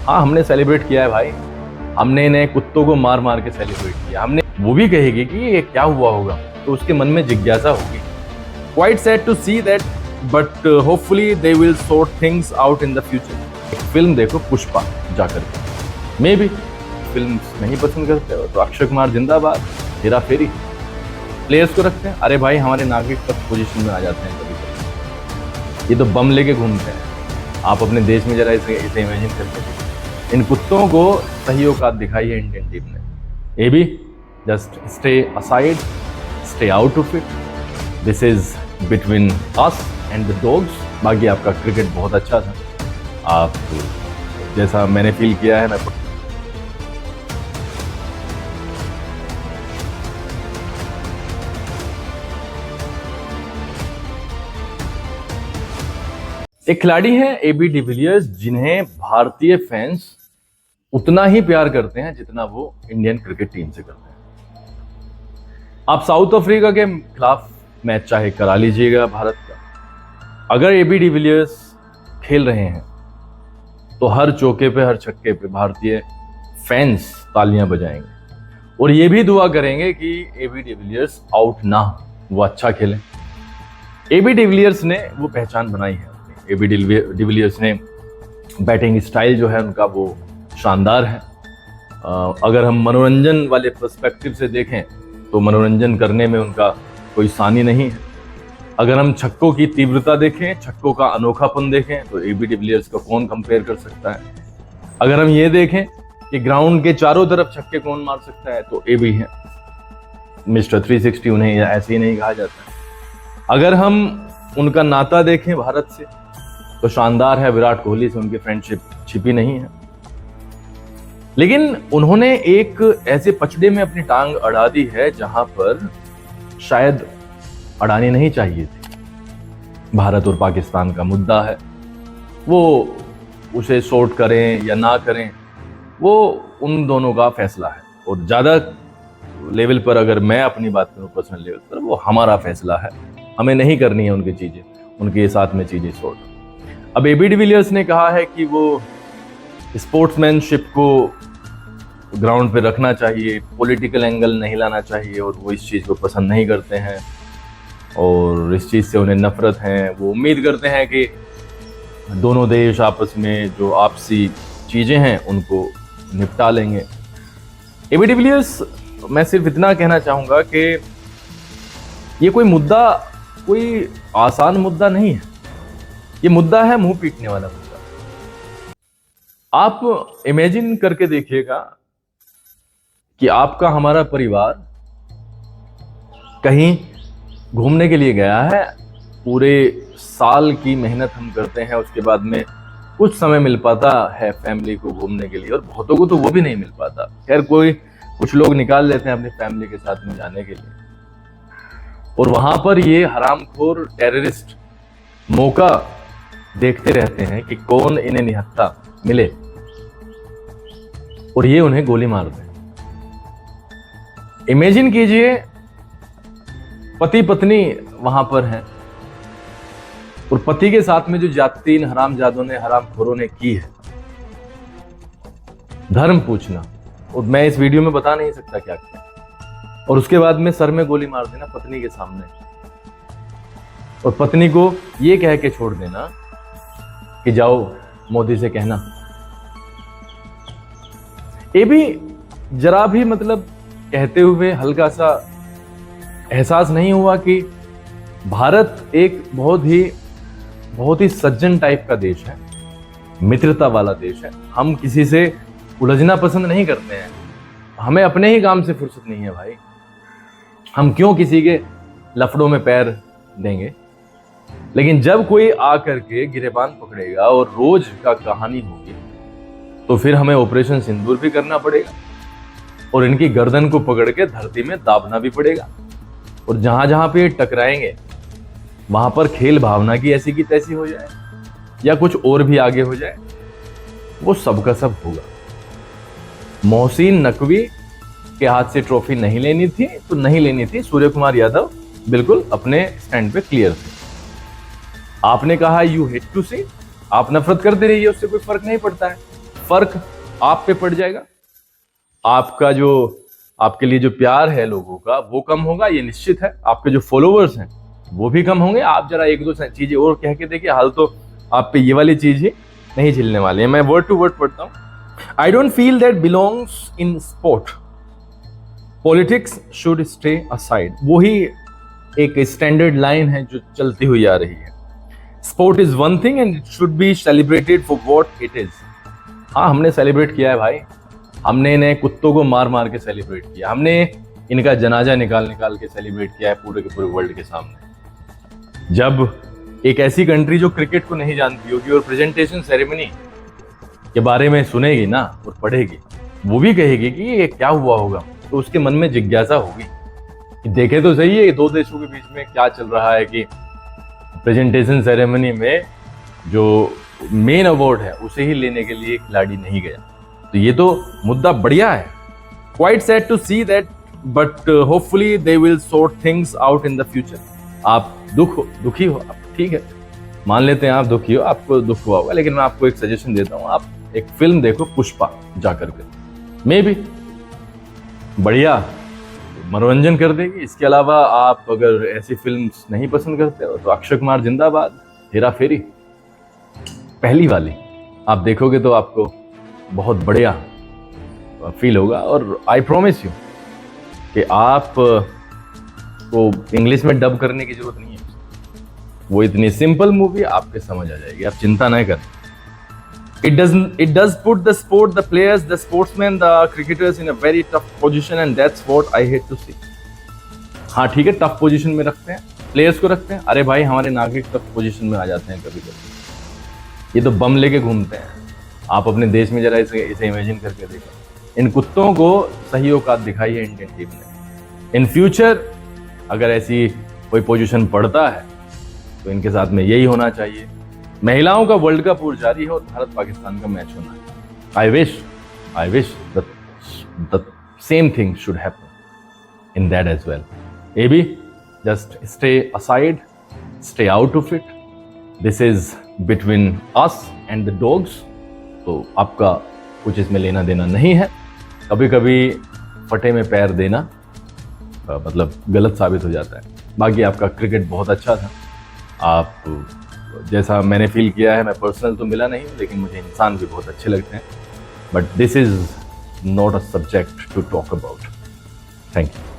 हाँ, हमने सेलिब्रेट किया है भाई। हमने इन्हें कुत्तों को मार मार के सेलिब्रेट किया। हमने वो भी कहेगी कि ये क्या हुआ होगा, तो उसके मन में जिज्ञासा होगी। Quite sad to see that, but hopefully they will sort things out in the future. Film देखो पुष्पा जाकर के। मे भी फिल्म नहीं पसंद करते हो तो अक्षय कुमार जिंदाबाद, हेरा फेरी। प्लेयर्स को रखते हैं, अरे भाई हमारे नागरिक तक पोजीशन में आ जाते हैं कभी कभी। ये तो बम लेके घूमते हैं। आप अपने देश में जरा इसे इमेजिन करके इन कुत्तों को सही औकात दिखाई है इंडियन टीम ने। ये भी just stay aside, stay out of it. This is between us and the dogs. बाकी आपका क्रिकेट बहुत अच्छा था, आप जैसा मैंने फील किया है। मैं एक खिलाड़ी हैं एबी डिविलियर्स, जिन्हें भारतीय फैंस उतना ही प्यार करते हैं जितना वो इंडियन क्रिकेट टीम से करते हैं। आप साउथ अफ्रीका के खिलाफ मैच चाहे करा लीजिएगा भारत का, अगर एबी डिविलियर्स खेल रहे हैं तो हर चौके पे, हर छक्के पे भारतीय फैंस तालियां बजाएंगे और ये भी दुआ करेंगे कि एबी डिविलियर्स आउट ना हो, वो अच्छा खेलें। एबी डिविलियर्स ने वो पहचान बनाई है। एबी डिविलियर्स ने बैटिंग स्टाइल जो है उनका वो शानदार है। अगर हम मनोरंजन वाले पर्सपेक्टिव से देखें तो मनोरंजन करने में उनका कोई सानी नहीं है। अगर हम छक्कों की तीव्रता देखें, छक्कों का अनोखापन देखें, तो एबी डिविलियर्स को कौन कंपेयर कर सकता है। अगर हम ये देखें कि ग्राउंड के चारों तरफ छक्के कौन मार सकता है, तो एबी है। मिस्टर 360 उन्हें ऐसे ही नहीं कहा जाता। अगर हम उनका नाता देखें भारत से तो शानदार है। विराट कोहली से उनकी फ्रेंडशिप छिपी नहीं है, लेकिन उन्होंने एक ऐसे पचड़े में अपनी टांग अड़ा दी है जहां पर शायद अड़ानी नहीं चाहिए थी। भारत और पाकिस्तान का मुद्दा है, वो उसे सॉर्ट करें या ना करें वो उन दोनों का फैसला है। और ज्यादा लेवल पर अगर मैं अपनी बात करूं पर्सनल लेवल पर, वो हमारा फैसला है। हमें नहीं करनी है उनकी चीजें, उनके साथ में चीजें सॉर्ट। अब एबी डिविलियर्स ने कहा है कि वो स्पोर्ट्समैनशिप को ग्राउंड पे रखना चाहिए, पॉलिटिकल एंगल नहीं लाना चाहिए, और वो इस चीज़ को पसंद नहीं करते हैं और इस चीज़ से उन्हें नफरत है। वो उम्मीद करते हैं कि दोनों देश आपस में जो आपसी चीज़ें हैं उनको निपटा लेंगे। एबी डिविलियर्स, मैं सिर्फ इतना कहना चाहूँगा कि ये कोई मुद्दा कोई आसान मुद्दा नहीं है। ये मुद्दा है मुंह पीटने वाला मुद्दा। आप इमेजिन करके देखिएगा कि आपका हमारा परिवार कहीं घूमने के लिए गया है, पूरे साल की मेहनत हम करते हैं, उसके बाद में कुछ समय मिल पाता है फैमिली को घूमने के लिए, और बहुतों को तो वो भी नहीं मिल पाता। खैर कुछ लोग निकाल लेते हैं अपनी फैमिली के साथ में जाने के लिए, और वहां पर ये हरामखोर टेररिस्ट मौका देखते रहते हैं कि कौन इन्हें निहत्था मिले और ये उन्हें गोली मार दे। इमेजिन कीजिए, पति पत्नी वहां पर हैं और पति के साथ में जो ज्यादती इन हरामजादों ने, हरामखोरों ने की है, धर्म पूछना, और मैं इस वीडियो में बता नहीं सकता क्या किया, और उसके बाद में सर में गोली मार देना पत्नी के सामने, और पत्नी को ये कह के छोड़ देना कि जाओ मोदी से कहना। ये भी जरा भी मतलब कहते हुए हल्का सा एहसास नहीं हुआ कि भारत एक बहुत ही सज्जन टाइप का देश है, मित्रता वाला देश है। हम किसी से उलझना पसंद नहीं करते हैं, हमें अपने ही काम से फुर्सत नहीं है भाई। हम क्यों किसी के लफड़ों में पैर देंगे। लेकिन जब कोई आकर के गिरेबान पकड़ेगा और रोज का कहानी होगी, तो फिर हमें ऑपरेशन सिंदूर भी करना पड़ेगा और इनकी गर्दन को पकड़ के धरती में दाबना भी पड़ेगा, और जहां जहां पे टकराएंगे वहां पर खेल भावना की ऐसी की तैसी हो जाए या कुछ और भी आगे हो जाए, वो सब का सब होगा। मोहसिन नकवी के हाथ से ट्रॉफी नहीं लेनी थी तो नहीं लेनी थी। सूर्य कुमार यादव बिल्कुल अपने स्टैंड पे क्लियर थे। आपने कहा यू हेट टू सी, आप नफरत करते रहिए, उससे कोई फर्क नहीं पड़ता है। फर्क आप पे पड़ जाएगा, आपका जो आपके लिए जो प्यार है लोगों का वो कम होगा, ये निश्चित है। आपके जो फॉलोवर्स हैं वो भी कम होंगे। आप जरा एक दो चीजें और कह के देखिए, हाल तो आप पे ये वाली चीज ही नहीं झेलने वाली है। मैं वर्ड टू वर्ड पढ़ता हूं। I don't feel that belongs in sport, politics should stay aside. वही एक स्टैंडर्ड लाइन है जो चलती हुई आ रही है। Sport is one thing and it should be celebrated for what it is. हाँ, हमने सेलिब्रेट किया है भाई, हमने इन्हें कुत्तों को मार मार के सेलिब्रेट किया, हमने इनका जनाजा निकाल निकाल के सेलिब्रेट किया है पूरे के पूरे वर्ल्ड के सामने। जब एक ऐसी कंट्री जो क्रिकेट को नहीं जानती होगी और प्रेजेंटेशन सेरेमनी के बारे में सुनेगी ना और पढ़ेगी, वो भी कहेगी कि ये क्या हुआ होगा, तो उसके मन में जिज्ञासा होगी कि देखे तो सही है दो देशों के बीच में क्या चल रहा है कि प्रेजेंटेशन सेरेमनी में जो मेन अवार्ड है उसे ही लेने के लिए खिलाड़ी नहीं गया। तो ये तो मुद्दा बढ़िया है। Quite sad to see that but hopefully they will sort things out in the future. आप दुखी हो, ठीक है, मान लेते हैं आप दुखी हो, आपको दुख हुआ होगा, लेकिन मैं आपको एक सजेशन देता हूँ, आप एक फिल्म देखो पुष्पा जाकर के, मे भी बढ़िया मनोरंजन कर देगी। इसके अलावा आप अगर ऐसी फिल्म्स नहीं पसंद करते हो तो अक्षय कुमार जिंदाबाद, हेरा फेरी पहली वाली आप देखोगे तो आपको बहुत बढ़िया फील होगा। और आई प्रॉमिस यू कि आप को इंग्लिश में डब करने की जरूरत नहीं है, वो इतनी सिंपल मूवी आपके समझ आ जाएगी, आप चिंता नहीं करें। It does put the sport, the players, the sportsmen, the cricketers in a very tough position and that's what I hate to see. हाँ ठीक है, टफ पोजीशन में रखते हैं, प्लेयर्स को रखते हैं। अरे भाई, हमारे नागरिक टफ पोजीशन में आ जाते हैं कभी कभी, ये तो बम लेके घूमते हैं। आप अपने देश में जरा इसे इमेजिन करके देखो। इन कुत्तों को सही औकात दिखाई है इंडियन टीम ने। इन फ्यूचर अगर ऐसी कोई पोजीशन पड़ता है तो इनके साथ में यही होना चाहिए। महिलाओं का वर्ल्ड कप और जारी है और भारत पाकिस्तान का मैच होना है। I wish the same thing should happen in that as well. AB, just stay aside, stay out of it. This is between us and the dogs. तो आपका कुछ इसमें लेना देना नहीं है। कभी कभी फटे में पैर देना मतलब गलत साबित हो जाता है। बाकी आपका क्रिकेट बहुत अच्छा था। आप जैसा मैंने फील किया है, मैं पर्सनल तो मिला नहीं, लेकिन मुझे इंसान भी बहुत अच्छे लगते हैं। But this is not a subject to talk about. Thank you.